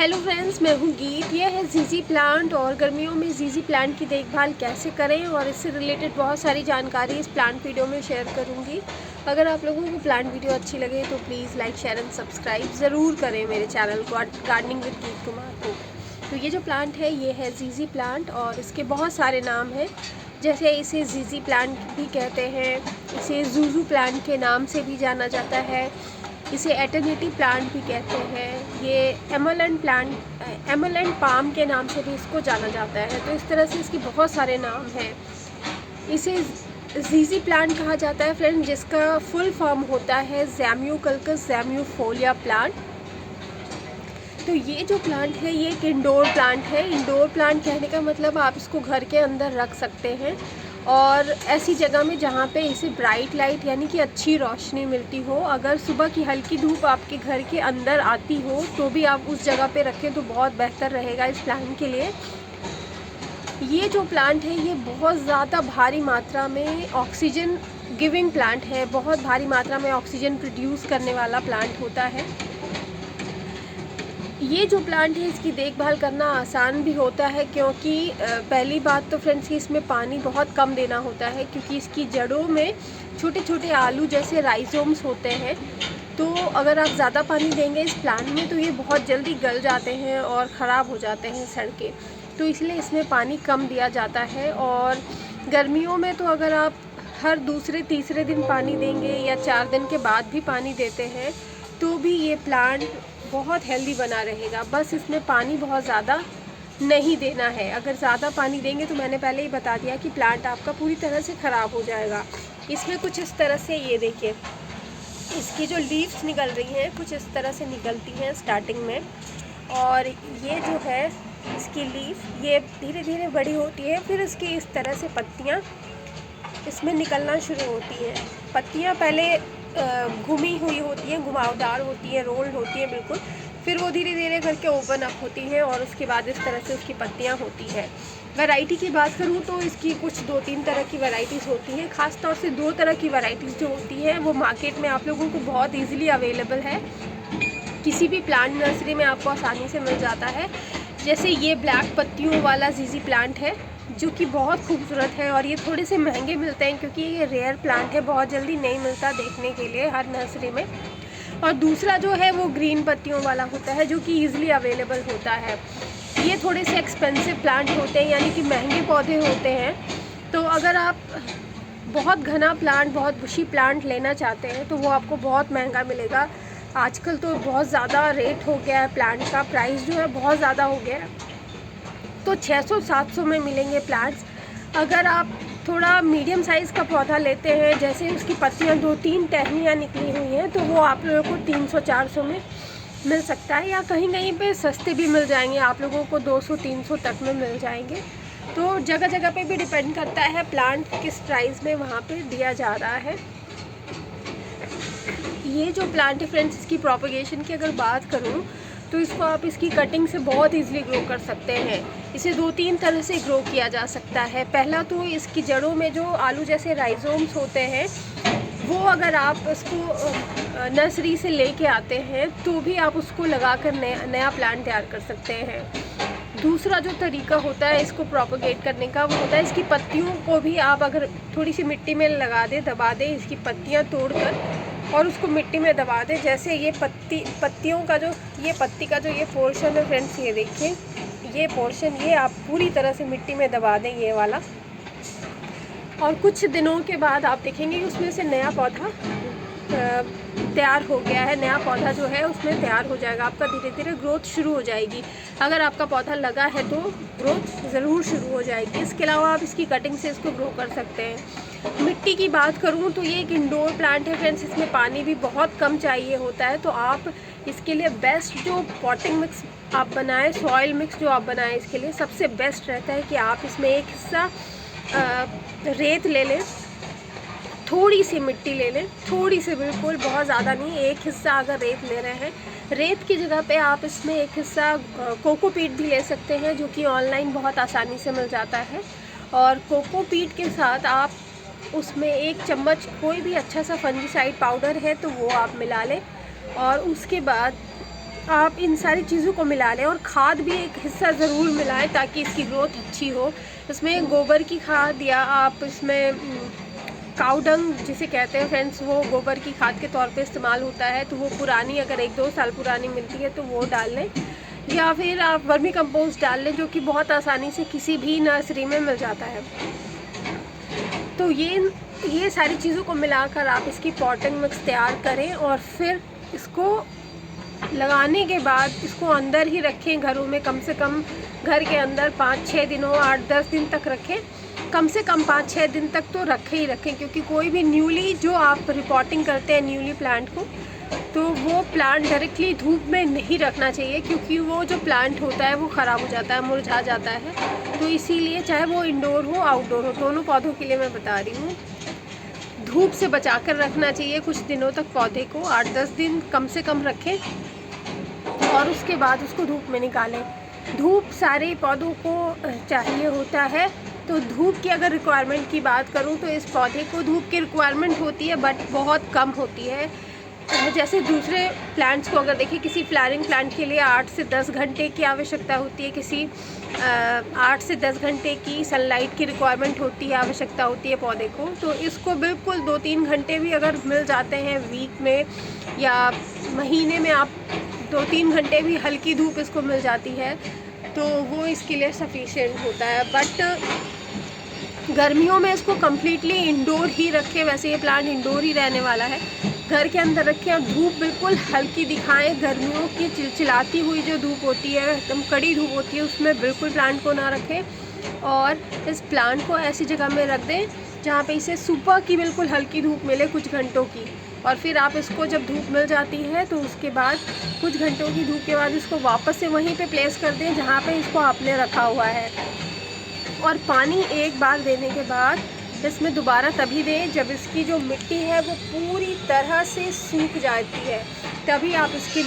Hello friends, मैं हूँ गीत। ये है जीजी प्लांट और गर्मियों में जीजी प्लांट की देखभाल कैसे करें और इससे रिलेटेड बहुत सारी जानकारी इस प्लांट वीडियो में शेयर करूँगी। अगर आप लोगों को प्लांट वीडियो अच्छी लगे तो please like share and subscribe ज़रूर करें मेरे चैनल को गार्डनिंग विद गीत कुमार को। तो ये जो प्लांट है ये है जीजी प्लांट और इसके बहुत सारे नाम हैं। जैसे इसे जीजी प्लांट भी कहते हैं, इसे जूजू प्लांट के नाम से भी जाना जाता है, इसे एटर्निटी प्लांट भी कहते हैं, ये एमरलैंड पाम के नाम से भी इसको जाना जाता है। तो इस तरह से इसके बहुत सारे नाम हैं। इसे जीजी प्लांट कहा जाता है फ्रेंड, जिसका फुल फॉर्म होता है ज़ैम्यूकल्कस ज़ैम्यूफोलिया प्लांट। तो ये जो प्लांट है ये एक इंडोर प्लांट है। इंडोर प्लांट कहने का मतलब आप इसको घर के अंदर रख सकते हैं और ऐसी जगह में जहाँ पे इसे ब्राइट लाइट यानी कि अच्छी रोशनी मिलती हो। अगर सुबह की हल्की धूप आपके घर के अंदर आती हो तो भी आप उस जगह पे रखें तो बहुत बेहतर रहेगा इस प्लांट के लिए। ये जो प्लांट है ये बहुत ज़्यादा भारी मात्रा में ऑक्सीजन गिविंग प्लांट है, बहुत भारी मात्रा में ऑक्सीजन प्रोड्यूस करने वाला प्लांट होता है। ये जो प्लांट है इसकी देखभाल करना आसान भी होता है, क्योंकि पहली बात तो फ्रेंड्स कि इसमें पानी बहुत कम देना होता है, क्योंकि इसकी जड़ों में छोटे छोटे आलू जैसे राइजोम्स होते हैं। तो अगर आप ज़्यादा पानी देंगे इस प्लांट में तो ये बहुत जल्दी गल जाते हैं और ख़राब हो जाते हैं सड़ के। तो इसलिए इसमें पानी कम दिया जाता है। और गर्मियों में तो अगर आप हर दूसरे तीसरे दिन पानी देंगे या 4 दिन के बाद भी पानी देते हैं तो भी ये प्लांट बहुत हेल्दी बना रहेगा। बस इसमें पानी बहुत ज़्यादा नहीं देना है। अगर ज़्यादा पानी देंगे तो मैंने पहले ही बता दिया कि प्लांट आपका पूरी तरह से ख़राब हो जाएगा। इसमें कुछ इस तरह से ये देखिए, इसकी जो लीव्स निकल रही हैं कुछ इस तरह से निकलती हैं स्टार्टिंग में, और ये जो है इसकी लीफ ये धीरे धीरे बड़ी होती है। फिर इसकी इस तरह से पत्तियाँ इसमें निकलना शुरू होती हैं। पत्तियाँ पहले घुमी हुई होती हैं, घुमावदार होती हैं, रोल्ड होती हैं बिल्कुल। फिर वो धीरे धीरे करके ओपन अप होती हैं और उसके बाद इस तरह से उसकी पत्तियाँ होती हैं। वैरायटी की बात करूँ तो इसकी कुछ 2-3 तरह की वैरायटीज़ होती हैं। ख़ास तौर से 2 तरह की वैरायटीज़ जो होती हैं वो मार्केट में आप लोगों को बहुत ईज़िली अवेलेबल है। किसी भी प्लांट नर्सरी में आपको आसानी से मिल जाता है। जैसे ये ब्लैक पत्तियों वाला जीजी प्लांट है जो कि बहुत खूबसूरत है, और ये थोड़े से महंगे मिलते हैं क्योंकि ये रेयर प्लांट है, बहुत जल्दी नहीं मिलता देखने के लिए हर नर्सरी में। और दूसरा जो है वो ग्रीन पत्तियों वाला होता है जो कि ईज़िली अवेलेबल होता है। ये थोड़े से एक्सपेंसिव प्लांट होते हैं, यानी कि महंगे पौधे होते हैं। तो अगर आप बहुत घना प्लांट, बहुत बुशी प्लांट लेना चाहते हैं तो वो आपको बहुत महंगा मिलेगा। आजकल तो बहुत ज़्यादा रेट हो गया है, प्लांट का प्राइस जो है बहुत ज़्यादा हो गया है। तो 600-700 में मिलेंगे प्लांट्स। अगर आप थोड़ा मीडियम साइज़ का पौधा लेते हैं, जैसे उसकी पत्तियां 2-3 टहनियाँ निकली हुई हैं, तो वो आप लोगों को 300-400 में मिल सकता है, या कहीं कहीं पे सस्ते भी मिल जाएंगे आप लोगों को 200-300 तक में मिल जाएंगे। तो जगह जगह पे भी डिपेंड करता है प्लांट किस प्राइस में वहाँ पे दिया जा रहा है। ये जो प्लांट है फ्रेंड्स, इसकी प्रोपगेशन की अगर बात करूँ तो इसको आप इसकी कटिंग से बहुत इजीली ग्रो कर सकते हैं। इसे 2-3 तरह से ग्रो किया जा सकता है। पहला तो इसकी जड़ों में जो आलू जैसे राइजोम्स होते हैं वो अगर आप उसको नर्सरी से लेके आते हैं तो भी आप उसको लगाकर नया प्लांट तैयार कर सकते हैं। दूसरा जो तरीका होता है इसको प्रोपगेट करने का वो होता है इसकी पत्तियों को भी आप अगर थोड़ी सी मिट्टी में लगा दें, दबा दें, इसकी पत्तियाँ तोड़कर और उसको मिट्टी में दबा दें। जैसे ये पत्तियों का जो ये पत्ती का जो ये पोर्शन है फ्रेंड्स, ये देखिए ये पोर्शन ये आप पूरी तरह से मिट्टी में दबा दें ये वाला, और कुछ दिनों के बाद आप देखेंगे कि उसमें से नया पौधा तैयार हो गया है। नया पौधा जो है उसमें तैयार हो जाएगा, आपका धीरे धीरे ग्रोथ शुरू हो जाएगी। अगर आपका पौधा लगा है तो ग्रोथ ज़रूर शुरू हो जाएगी। इसके अलावा आप इसकी कटिंग से इसको ग्रो कर सकते हैं। मिट्टी की बात करूं तो ये एक इंडोर प्लांट है फ्रेंड्स, इसमें पानी भी बहुत कम चाहिए होता है। तो आप इसके लिए बेस्ट जो पॉटिंग मिक्स आप बनाएं, सॉइल मिक्स जो आप बनाएं, इसके लिए सबसे बेस्ट रहता है कि आप इसमें एक हिस्सा रेत ले लें, थोड़ी सी मिट्टी ले लें, थोड़ी सी, बिल्कुल बहुत ज़्यादा नहीं, एक हिस्सा अगर रेत ले रहे हैं। रेत की जगह पे आप इसमें एक हिस्सा कोकोपीट भी ले सकते हैं जो कि ऑनलाइन बहुत आसानी से मिल जाता है। और कोकोपीट के साथ आप उसमें 1 चम्मच कोई भी अच्छा सा फंजीसाइड पाउडर है तो वो आप मिला लें, और उसके बाद आप इन सारी चीज़ों को मिला लें और खाद भी एक हिस्सा ज़रूर मिलाएं ताकि इसकी ग्रोथ अच्छी हो। इसमें गोबर की खाद या आप इसमें काऊ डंग जिसे कहते हैं फ्रेंड्स, वो गोबर की खाद के तौर पे इस्तेमाल होता है, तो वो पुरानी अगर 1-2 साल पुरानी मिलती है तो वो डाल लें, या फिर आप वर्मी कंपोस्ट डाल लें जो कि बहुत आसानी से किसी भी नर्सरी में मिल जाता है। तो ये सारी चीज़ों को मिलाकर आप इसकी पॉटिंग मिक्स तैयार करें और फिर इसको लगाने के बाद इसको अंदर ही रखें घरों में, कम से कम घर के अंदर 5-6 दिनों 8-10 दिन तक रखें, कम से कम 5-6 दिन तक तो रखें ही रखें, क्योंकि कोई भी न्यूली जो आप रिपोर्टिंग करते हैं न्यूली प्लांट को, तो वो प्लांट डायरेक्टली धूप में नहीं रखना चाहिए, क्योंकि वो जो प्लांट होता है वो ख़राब हो जाता है, मुरझा जाता है। तो इसीलिए चाहे वो इंडोर हो आउटडोर हो, दोनों पौधों के लिए मैं बता रही हूँ, धूप से बचा कर रखना चाहिए कुछ दिनों तक पौधे को, 8-10 दिन कम से कम रखें और उसके बाद उसको धूप में निकालें। धूप सारे पौधों को चाहिए होता है, तो धूप की अगर रिक्वायरमेंट की बात करूं तो इस पौधे को धूप की रिक्वायरमेंट होती है बट बहुत कम होती है। जैसे दूसरे प्लांट्स को अगर देखें, किसी फ्लावरिंग प्लांट के लिए 8 से 10 घंटे की आवश्यकता होती है, किसी 8 से 10 घंटे की सनलाइट की रिक्वायरमेंट होती है, आवश्यकता होती है पौधे को। तो इसको बिल्कुल 2-3 घंटे भी अगर मिल जाते हैं वीक में या महीने में, आप 2-3 घंटे भी हल्की धूप इसको मिल जाती है तो वो इसके लिए सफिशिएंट होता है। बट गर्मियों में इसको कम्प्लीटली इंडोर ही रखें, वैसे ये प्लांट इंडोर ही रहने वाला है, घर के अंदर रखें और धूप बिल्कुल हल्की दिखाएं। गर्मियों की चिलचिलाती हुई जो धूप होती है, एकदम कड़ी धूप होती है, उसमें बिल्कुल प्लांट को ना रखें और इस प्लांट को ऐसी जगह में रख दें जहाँ पे इसे सुबह की बिल्कुल हल्की धूप मिले कुछ घंटों की, और फिर आप इसको जब धूप मिल जाती है तो उसके बाद कुछ घंटों की धूप के बाद इसको वापस से वहीं पे प्लेस कर दें जहाँ पे इसको आपने रखा हुआ है। और पानी एक बार देने के बाद इसमें दोबारा तभी दें जब इसकी जो मिट्टी है वो पूरी तरह से सूख जाती है, तभी आप इसकी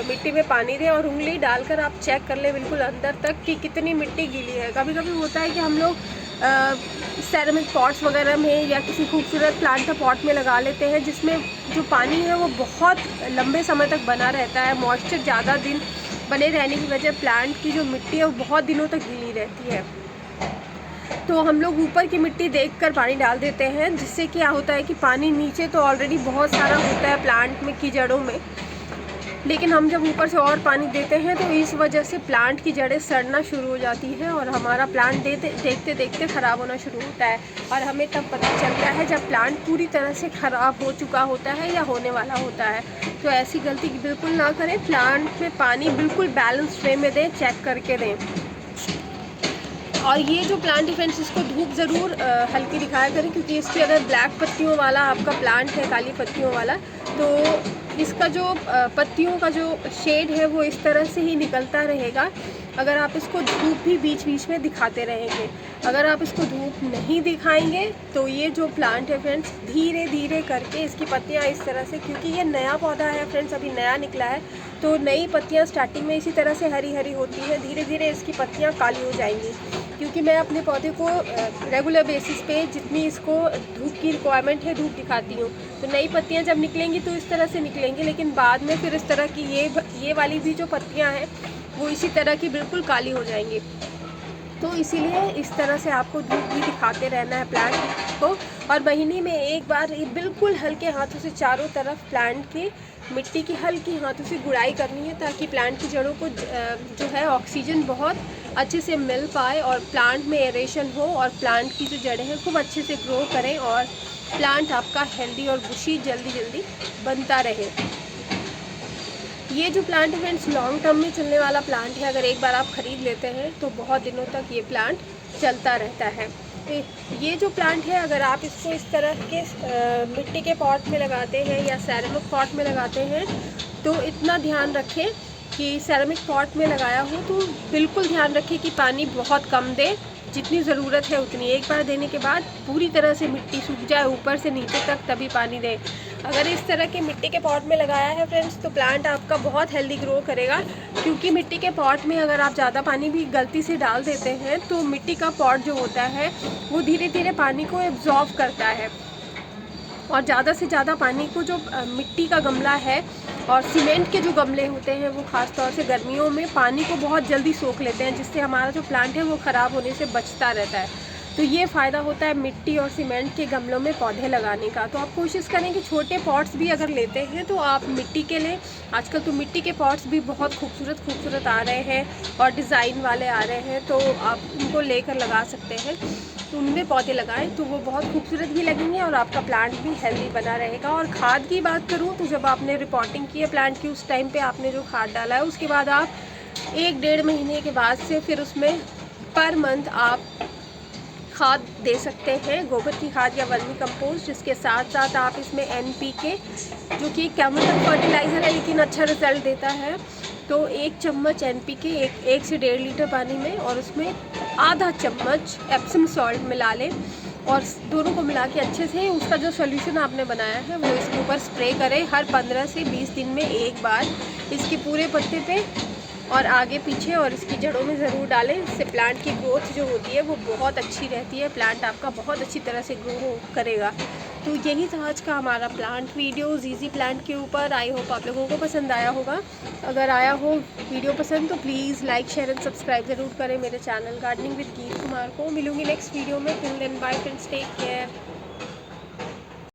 मिट्टी में पानी दें और उंगली डालकर आप चेक कर लें बिल्कुल अंदर तक कि कितनी मिट्टी गीली है। कभी कभी होता है कि हम लोग सेरेमिक पॉट्स वगैरह में या किसी खूबसूरत प्लांट का पॉट में लगा लेते हैं जिसमें जो पानी है वो बहुत लंबे समय तक बना रहता है, मॉइस्चर ज़्यादा दिन बने रहने की वजह प्लांट की जो मिट्टी है वो बहुत दिनों तक गीली रहती है। तो हम लोग ऊपर की मिट्टी देखकर पानी डाल देते हैं, जिससे क्या होता है कि पानी नीचे तो ऑलरेडी बहुत सारा होता है प्लांट में की जड़ों में, लेकिन हम जब ऊपर से और पानी देते हैं तो इस वजह से प्लांट की जड़ें सड़ना शुरू हो जाती हैं और हमारा प्लांट देखते देखते ख़राब होना शुरू होता है। और हमें तब पता चलता है जब प्लांट पूरी तरह से ख़राब हो चुका होता है या होने वाला होता है। तो ऐसी गलती बिल्कुल ना करें, प्लांट में पानी बिल्कुल बैलेंस वे में दें, चेक करके दें। और ये जो प्लांट है फ्रेंड्स, इसको धूप ज़रूर हल्की दिखाया करें, क्योंकि इसकी अगर ब्लैक पत्तियों वाला आपका प्लांट है, काली पत्तियों वाला, तो इसका जो पत्तियों का जो शेड है वो इस तरह से ही निकलता रहेगा अगर आप इसको धूप भी बीच बीच में दिखाते रहेंगे। अगर आप इसको धूप नहीं दिखाएंगे तो ये जो प्लांट है फ्रेंड्स, धीरे धीरे करके इसकी पत्तियां इस तरह से, क्योंकि ये नया पौधा है फ्रेंड्स, अभी नया निकला है, तो नई पत्तियां स्टार्टिंग में इसी तरह से हरी हरी होती है, धीरे धीरे इसकी पत्तियां काली हो जाएंगी। क्योंकि मैं अपने पौधे को रेगुलर बेसिस पे जितनी इसको धूप की रिक्वायरमेंट है धूप दिखाती हूँ, तो नई पत्तियाँ जब निकलेंगी तो इस तरह से निकलेंगी, लेकिन बाद में फिर इस तरह की ये वाली भी जो पत्तियाँ हैं वो इसी तरह की बिल्कुल काली हो जाएंगी। तो इसीलिए इस तरह से आपको धूप भी दिखाते रहना है प्लांट को, और महीने में एक बार ये बिल्कुल हल्के हाथों से चारों तरफ प्लांट की मिट्टी की हल्की हाथों से गुड़ाई करनी है, ताकि प्लांट की जड़ों को जो है ऑक्सीजन बहुत अच्छे से मिल पाए और प्लांट में एरेशन हो और प्लांट की जो जड़ें हैं खूब अच्छे से ग्रो करें और प्लांट आपका हेल्दी और बुशी जल्दी जल्दी बनता रहे। ये जो प्लांट है फ्रेंड्स, लॉन्ग टर्म में चलने वाला प्लांट है। अगर एक बार आप ख़रीद लेते हैं तो बहुत दिनों तक ये प्लांट चलता रहता है। ये जो प्लांट है, अगर आप इसको इस तरह के मिट्टी के पॉट में लगाते हैं या सेरेमिक पॉट में लगाते हैं तो इतना ध्यान रखें कि सेरेमिक पॉट में लगाया हो तो बिल्कुल ध्यान रखें कि पानी बहुत कम दे, जितनी ज़रूरत है उतनी। एक बार देने के बाद पूरी तरह से मिट्टी सूख जाए ऊपर से नीचे तक, तभी पानी दें। अगर इस तरह के मिट्टी के पॉट में लगाया है फ्रेंड्स तो प्लांट आपका बहुत हेल्दी ग्रो करेगा, क्योंकि मिट्टी के पॉट में अगर आप ज़्यादा पानी भी गलती से डाल देते हैं तो मिट्टी का पॉट जो होता है वो धीरे धीरे पानी को एब्जॉर्ब करता है, और ज़्यादा से ज़्यादा पानी को जो मिट्टी का गमला है और सीमेंट के जो गमले होते हैं वो ख़ास तौर से गर्मियों में पानी को बहुत जल्दी सोख लेते हैं, जिससे हमारा जो प्लांट है वो ख़राब होने से बचता रहता है। तो ये फ़ायदा होता है मिट्टी और सीमेंट के गमलों में पौधे लगाने का। तो आप कोशिश करें कि छोटे पॉट्स भी अगर लेते हैं तो आप मिट्टी के लें। आजकल तो मिट्टी के पॉट्स भी बहुत खूबसूरत आ रहे हैं और डिज़ाइन वाले आ रहे हैं, तो आप उनको लेकर लगा सकते हैं। तो उनमें पौधे लगाएं तो वो बहुत खूबसूरत भी लगेंगे और आपका प्लांट भी हेल्दी बना रहेगा। और खाद की बात करूँ तो जब आपने रिपोर्टिंग की है प्लांट की, उस टाइम पे आपने जो खाद डाला है उसके बाद आप 1-1.5 महीने के बाद से फिर उसमें पर मंथ आप खाद दे सकते हैं, गोबर की खाद या वर्मी कंपोस्ट। जिसके साथ साथ आप इसमें NPK, जो कि केमिकल फर्टिलाइज़र है लेकिन अच्छा रिजल्ट देता है, तो 1 चम्मच NPK 1 से 1.5 लीटर पानी में, और उसमें आधा चम्मच एप्सम सॉल्ट मिला लें और दोनों को मिला के अच्छे से उसका जो सोल्यूशन आपने बनाया है वो इसके ऊपर स्प्रे करें। हर 15 से 20 दिन में एक बार इसके पूरे पत्ते पे और आगे पीछे और इसकी जड़ों में ज़रूर डालें। इससे प्लांट की ग्रोथ जो होती है वो बहुत अच्छी रहती है, प्लांट आपका बहुत अच्छी तरह से ग्रो करेगा। तो यही था आज का हमारा प्लांट वीडियो ज़ीज़ी प्लांट के ऊपर। आई होप आप लोगों को पसंद आया होगा। अगर आया हो वीडियो पसंद तो please like share and subscribe ज़रूर करें मेरे चैनल गार्डनिंग विद गीत कुमार को। मिलूंगी नेक्स्ट वीडियो में। Till then bye friends, take care.